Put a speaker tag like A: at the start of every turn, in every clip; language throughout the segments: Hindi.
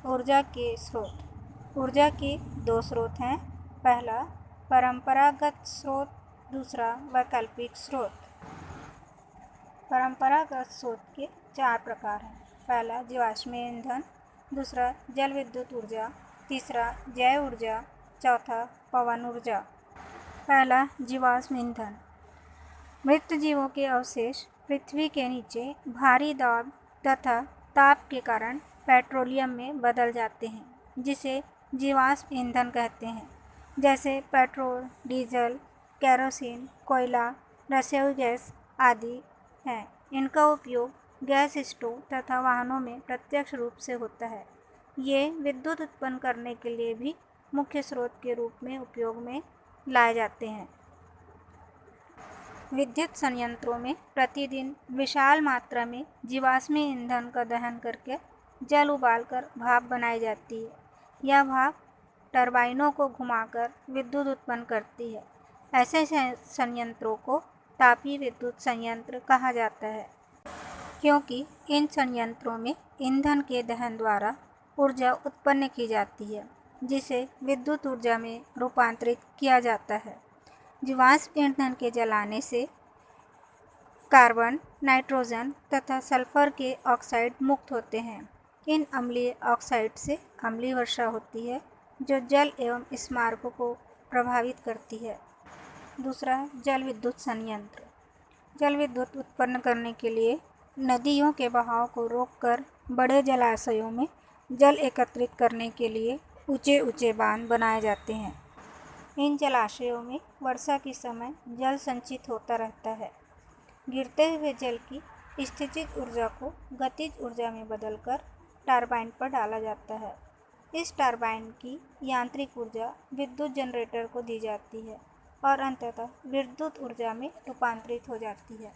A: ऊर्जा के स्रोत। ऊर्जा के दो स्रोत हैं। पहला परंपरागत स्रोत, दूसरा वैकल्पिक स्रोत। परंपरागत स्रोत के 4 प्रकार हैं। पहला जीवाश्म ईंधन, दूसरा जल विद्युत ऊर्जा, तीसरा जैव ऊर्जा, चौथा पवन ऊर्जा। पहला जीवाश्म ईंधन। मृत जीवों के अवशेष पृथ्वी के नीचे भारी दाब तथा ताप के कारण पेट्रोलियम में बदल जाते हैं, जिसे जीवाश्म ईंधन कहते हैं। जैसे पेट्रोल, डीजल, केरोसिन, कोयला, रसोई गैस आदि हैं। इनका उपयोग गैस स्टोव तथा वाहनों में प्रत्यक्ष रूप से होता है। ये विद्युत उत्पन्न करने के लिए भी मुख्य स्रोत के रूप में उपयोग में लाए जाते हैं। विद्युत संयंत्रों में प्रतिदिन विशाल मात्रा में जीवाश्म ईंधन का दहन करके जल उबालकर भाप बनाई जाती है। यह भाप टरबाइनों को घुमाकर विद्युत उत्पन्न करती है। ऐसे संयंत्रों को तापीय विद्युत संयंत्र कहा जाता है, क्योंकि इन संयंत्रों में ईंधन के दहन द्वारा ऊर्जा उत्पन्न की जाती है, जिसे विद्युत ऊर्जा में रूपांतरित किया जाता है। जीवाश्म ईंधन के जलाने से कार्बन, नाइट्रोजन तथा सल्फर के ऑक्साइड मुक्त होते हैं। इन अम्लीय ऑक्साइड से अम्लीय वर्षा होती है, जो जल एवं स्मारकों को प्रभावित करती है। दूसरा जल विद्युत संयंत्र। जल विद्युत उत्पन्न करने के लिए नदियों के बहाव को रोककर बड़े जलाशयों में जल एकत्रित करने के लिए ऊंचे ऊंचे बांध बनाए जाते हैं। इन जलाशयों में वर्षा के समय जल संचित होता रहता है। गिरते हुए जल की स्थितिज ऊर्जा को गतिज ऊर्जा में बदलकर टरबाइन पर डाला जाता है। इस टरबाइन की यांत्रिक ऊर्जा विद्युत जनरेटर को दी जाती है और अंततः विद्युत ऊर्जा में रूपांतरित हो जाती है।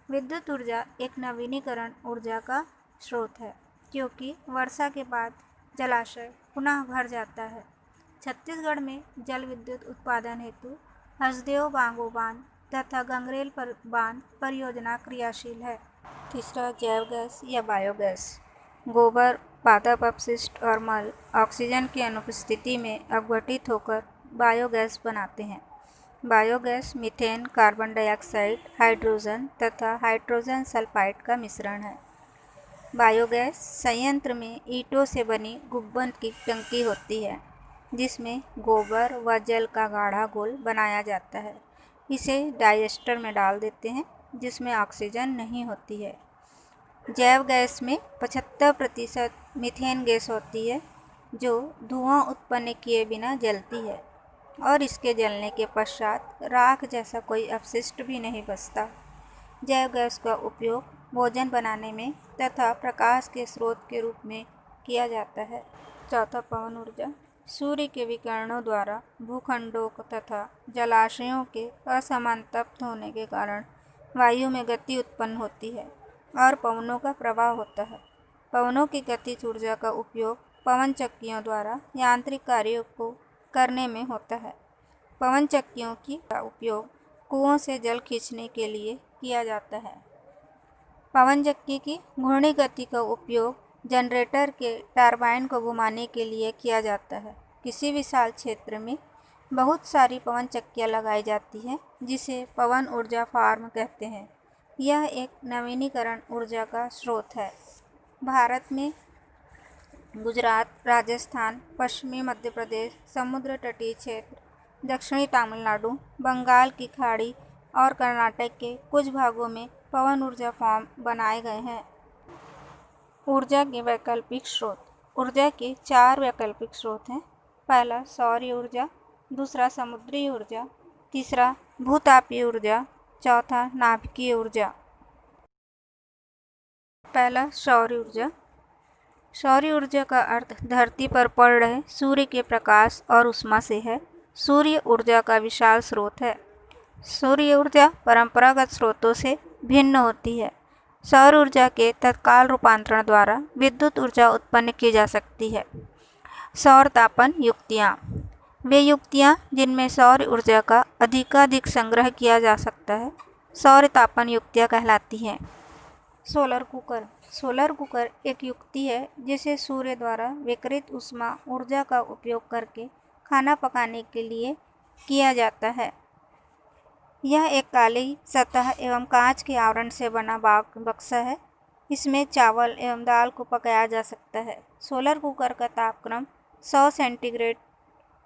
A: विद्युत ऊर्जा एक नवीनीकरण ऊर्जा का स्रोत है, क्योंकि वर्षा के बाद जलाशय पुनः भर जाता है। छत्तीसगढ़ में जल विद्युत उत्पादन हेतु हसदेव बांगो बांध तथा गंगरेल बांध परियोजना क्रियाशील है। तीसरा जैव गैस या बायोगैस। गोबर, पादप अपशिष्ट और मल ऑक्सीजन की अनुपस्थिति में अपघटित होकर बायोगैस बनाते हैं। Biogas methane, carbon dioxide, hydrogen तथा हाइड्रोजन सल्फाइड का मिश्रण है। बायोगैस संयंत्र में ईंटों से बनी गुंबद की टंकी होती है, जिसमें गोबर व जल का गाढ़ा घोल बनाया जाता है। इसे डाइजेस्टर में डाल देते हैं, जिसमें ऑक्सीजन नहीं होती है। जैव गैस में 75% मीथेन गैस होती है, जो धुआं उत्पन्न किए बिना जलती है और इसके जलने के पश्चात राख जैसा कोई अपशिष्ट भी नहीं बचता। जैव गैस का उपयोग भोजन बनाने में तथा प्रकाश के स्रोत के रूप में किया जाता है। चौथा पवन ऊर्जा। सूर्य के विकिरणों द्वारा भूखंडों तथा जलाशयों के असमान तप्त होने के कारण वायु में गति उत्पन्न होती है और पवनों का प्रवाह होता है। पवनों की गतिज ऊर्जा का उपयोग पवन चक्कियों द्वारा यांत्रिक कार्यों को करने में होता है। पवन चक्कियों का उपयोग कुओं से जल खींचने के लिए किया जाता है। पवन चक्की की घूर्णी गति का उपयोग जनरेटर के टरबाइन को घुमाने के लिए किया जाता है। किसी विशाल क्षेत्र में बहुत सारी पवन चक्कियाँ लगाई जाती हैं, जिसे पवन ऊर्जा फार्म कहते हैं। यह एक नवीनीकरण ऊर्जा का स्रोत है। भारत में गुजरात, राजस्थान, पश्चिमी मध्य प्रदेश, समुद्र तटीय क्षेत्र, दक्षिणी तमिलनाडु, बंगाल की खाड़ी और कर्नाटक के कुछ भागों में पवन ऊर्जा फार्म बनाए गए हैं। ऊर्जा के वैकल्पिक स्रोत। ऊर्जा के 4 वैकल्पिक स्रोत हैं। पहला सौर ऊर्जा, दूसरा समुद्री ऊर्जा, तीसरा भूतापीय ऊर्जा, चौथा नाभिकीय ऊर्जा। पहला सौर ऊर्जा। सौर ऊर्जा का अर्थ धरती पर पड़ रहे सूर्य के प्रकाश और उष्मा से है। सूर्य ऊर्जा का विशाल स्रोत है। सूर्य ऊर्जा परंपरागत स्रोतों से भिन्न होती है। सौर ऊर्जा के तत्काल रूपांतरण द्वारा विद्युत ऊर्जा उत्पन्न की जा सकती है। सौर तापन युक्तियाँ। वे युक्तियाँ जिनमें सौर ऊर्जा का अधिकाधिक संग्रह किया जा सकता है, सौर तापन युक्तियाँ कहलाती हैं। सोलर कुकर एक युक्ति है जिसे सूर्य द्वारा विकिरित ऊष्मा ऊर्जा का उपयोग करके खाना पकाने के लिए किया जाता है। यह एक काली सतह एवं कांच के आवरण से बना बक्सा है। इसमें चावल एवं दाल को पकाया जा सकता है। सोलर कुकर का तापक्रम 100 सेंटीग्रेड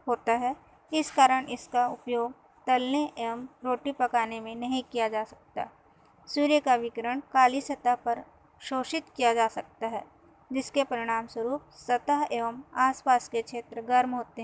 A: होता है। इस कारण इसका उपयोग तलने एवं रोटी पकाने में नहीं किया जा सकता। सूर्य का विकिरण काली सतह पर शोषित किया जा सकता है, जिसके परिणाम स्वरूप सतह एवं आसपास के क्षेत्र गर्म होते हैं।